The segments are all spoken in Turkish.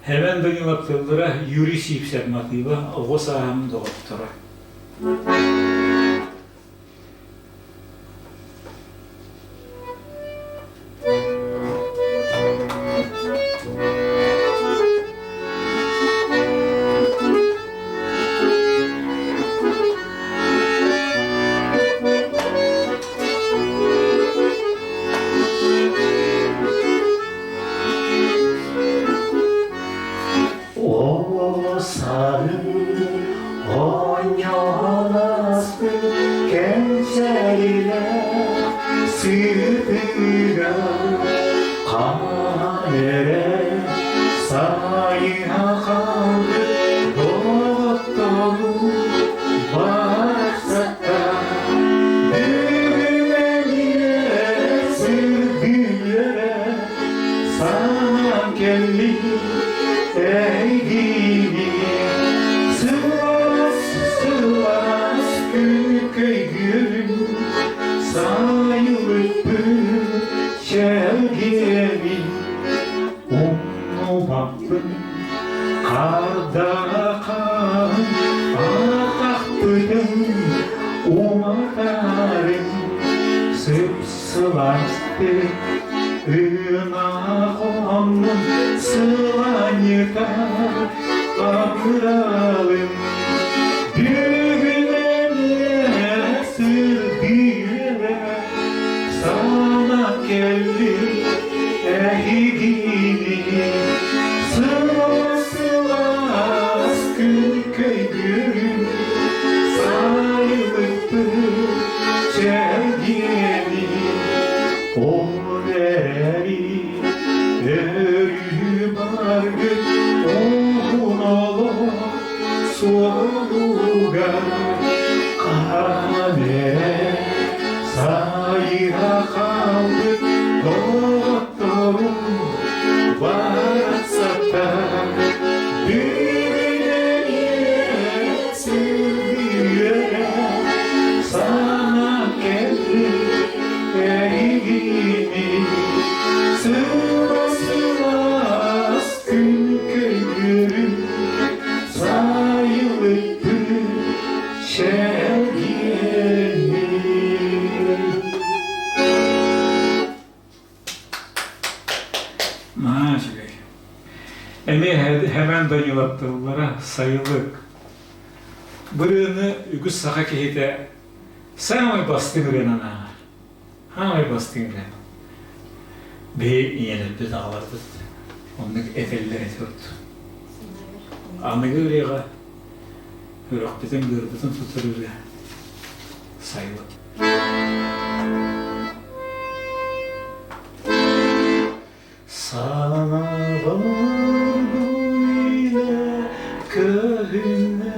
Hemen dönüyorlar, yürüyüş yükselmektiği o sahamın doktora. O sarı onyalaslı gençlerle sırtına kamere sayına kaldı doktoru varsa düğümlerine sırgılara sana geldi. Ey gibi sıvas sıvas köy sayılıp çelgemi onu baktım karda kan ataktım umarım sıvastı ına konum sıvanyıta akıralım düğüne sırgıra sana geldi ehigini sıvas sıvas köy sayılıp çelgeni o deri örü bargı oğunalı sualuga kamere sayıra kaldı doktorum varsa da düğüne sırgıra sana geldi ehigini sıvas sıvas köy sayılıp çelgeni. Maşallah. Hemen dönüyorlar sayılık. Bırığını ügüs saka kehite sana bastın renana. Hamay bastın ren. Be yenildi dağlardı. Ondaki efeller etiyordü. Anı görüyor. Hıraq bizim gördüğün tuturur ya. Sayılık. Sana vardım ile köyüne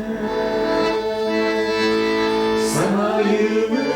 sayılır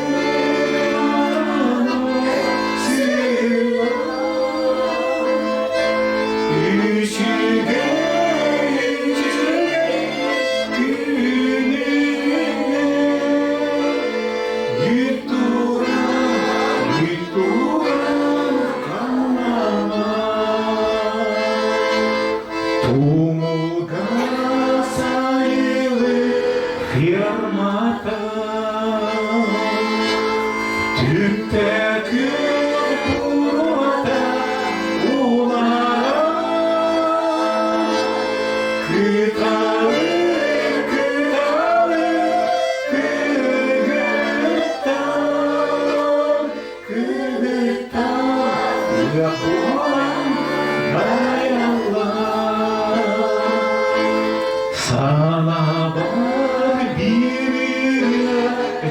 Sana var bir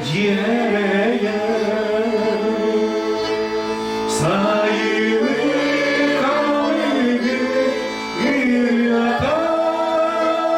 ciğere sayılı kalbi bir yatağa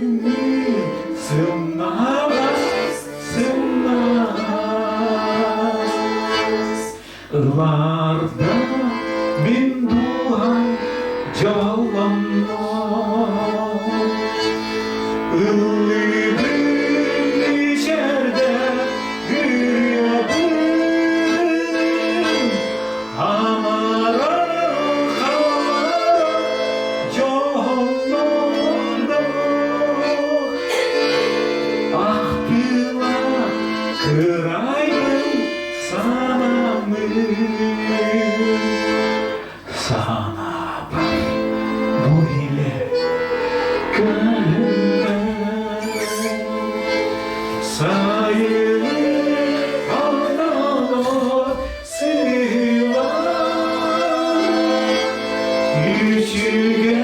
beni sığmaz, sığmaz. Ilarda bin duhan jalanlar, ıllıydım içerde yürüyebilirim. Amara jalanlarda, ah bila kıraydım sana mı? Sana bak bu ile gönlümden sayılır ağlar sılar. Yüzüge